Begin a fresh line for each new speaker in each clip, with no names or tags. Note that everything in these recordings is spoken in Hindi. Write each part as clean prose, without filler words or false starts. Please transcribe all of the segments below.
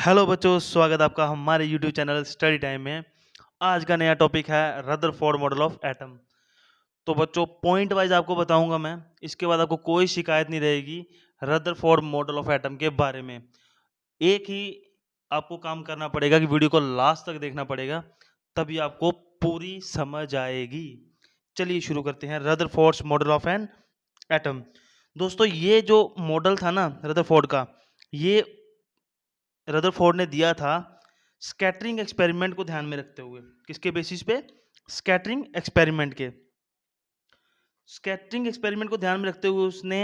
हेलो बच्चों, स्वागत है आपका हमारे यूट्यूब चैनल स्टडी टाइम में। आज का नया टॉपिक है रदरफोर्ड मॉडल ऑफ एटम। तो बच्चों पॉइंट वाइज आपको बताऊंगा मैं, इसके बाद आपको कोई शिकायत नहीं रहेगी रदरफोर्ड मॉडल ऑफ एटम के बारे में। एक ही आपको काम करना पड़ेगा कि वीडियो को लास्ट तक देखना पड़ेगा, तभी आपको पूरी समझ आएगी। चलिए शुरू करते हैं Rutherford model of an atom. दोस्तों ये जो मॉडल था ना रदरफोर्ड का, ये रदरफोर्ड ने दिया था स्कैटरिंग एक्सपेरिमेंट को ध्यान में रखते हुए। किसके बेसिस पे? स्कैटरिंग एक्सपेरिमेंट के। स्कैटरिंग एक्सपेरिमेंट को ध्यान में रखते हुए उसने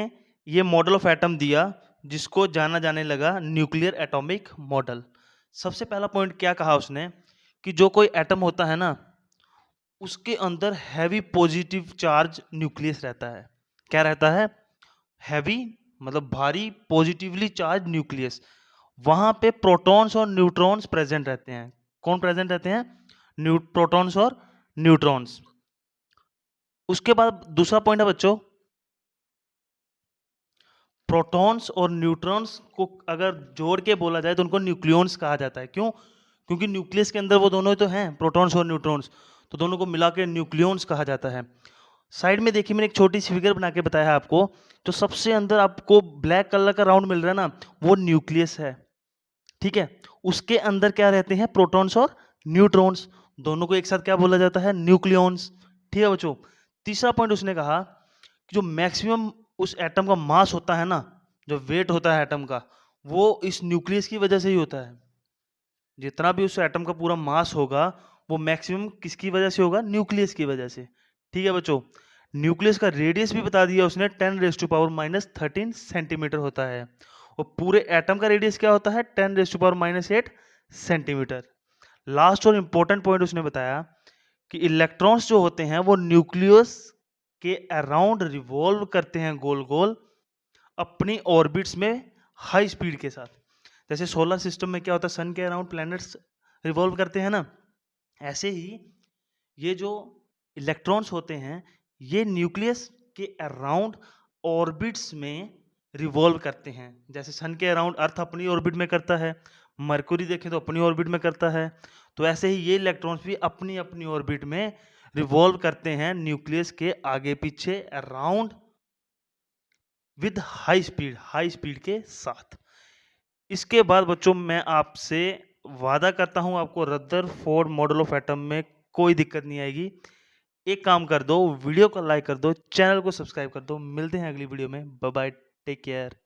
ये मॉडल ऑफ एटम दिया, जिसको जाना जाने लगा न्यूक्लियर एटॉमिक मॉडल। सबसे पहला पॉइंट क्या कहा उसने कि जो कोई एटम होता है ना, उसके अंदर हैवी पॉजिटिव चार्ज न्यूक्लियस रहता है। क्या रहता है? हैवी मतलब भारी पॉजिटिवली चार्ज न्यूक्लियस। वहां पे प्रोटॉन्स और न्यूट्रॉन्स प्रेजेंट रहते हैं। कौन प्रेजेंट रहते हैं? प्रोटॉन्स और न्यूट्रॉन्स। उसके बाद दूसरा पॉइंट है बच्चों, प्रोटॉन्स और न्यूट्रॉन्स को अगर जोड़ के बोला जाए तो उनको न्यूक्लियॉन्स कहा जाता है। क्यों? क्योंकि न्यूक्लियस के अंदर वो दोनों ही तो हैं, प्रोटॉन्स और न्यूट्रॉन्स, तो दोनों को मिला के न्यूक्लियॉन्स कहा जाता है। साइड में देखिए, मैंने एक छोटी सी फिगर बना के बताया है आपको। तो सबसे अंदर आपको ब्लैक कलर का राउंड मिल रहा है ना, वो न्यूक्लियस है। ठीक है, उसके अंदर क्या रहते हैं? प्रोटॉन्स और न्यूट्रॉन्स। दोनों को एक साथ क्या बोला जाता है? न्यूक्लियॉन्स। ठीक है बच्चों। तीसरा पॉइंट उसने कहा कि जो मैक्सिमम उस एटम का मास होता है ना, जो वेट होता है एटम का, वो इस न्यूक्लियस की वजह से ही होता है। जितना भी उस एटम का पूरा मास होगा, वो मैक्सिमम किसकी वजह से होगा? न्यूक्लियस की वजह से। ठीक है बच्चों। न्यूक्लियस का रेडियस भी बता दिया उसने, 10⁻⁻13 सेंटीमीटर होता है। और पूरे एटम का रेडियस क्या होता है? 10⁻⁸ सेंटीमीटर। लास्ट और इंपॉर्टेंट पॉइंट उसने बताया कि इलेक्ट्रॉन्स जो होते हैं वो न्यूक्लियस के अराउंड रिवॉल्व करते हैं गोल गोल, अपनी ऑर्बिट्स में हाई स्पीड के साथ। जैसे सोलर सिस्टम में क्या होता है, सन के अराउंड प्लैनेट्स रिवॉल्व करते हैं ना, ऐसे ही ये जो इलेक्ट्रॉन्स होते हैं, ये न्यूक्लियस के अराउंड ऑर्बिट्स में रिवॉल्व करते हैं। जैसे सन के अराउंड अर्थ अपनी ऑर्बिट में करता है, मरकुरी देखें तो अपनी ऑर्बिट में करता है, तो ऐसे ही ये इलेक्ट्रॉन्स भी अपनी अपनी ऑर्बिट में रिवॉल्व करते हैं न्यूक्लियस के आगे पीछे अराउंड विद हाई स्पीड के साथ। इसके बाद बच्चों मैं आपसे वादा करता हूं, आपको रदरफोर्ड मॉडल ऑफ एटम में कोई दिक्कत नहीं आएगी। एक काम कर दो, वीडियो को लाइक कर दो, चैनल को सब्सक्राइब कर दो। मिलते हैं अगली वीडियो में। Bye bye, take care.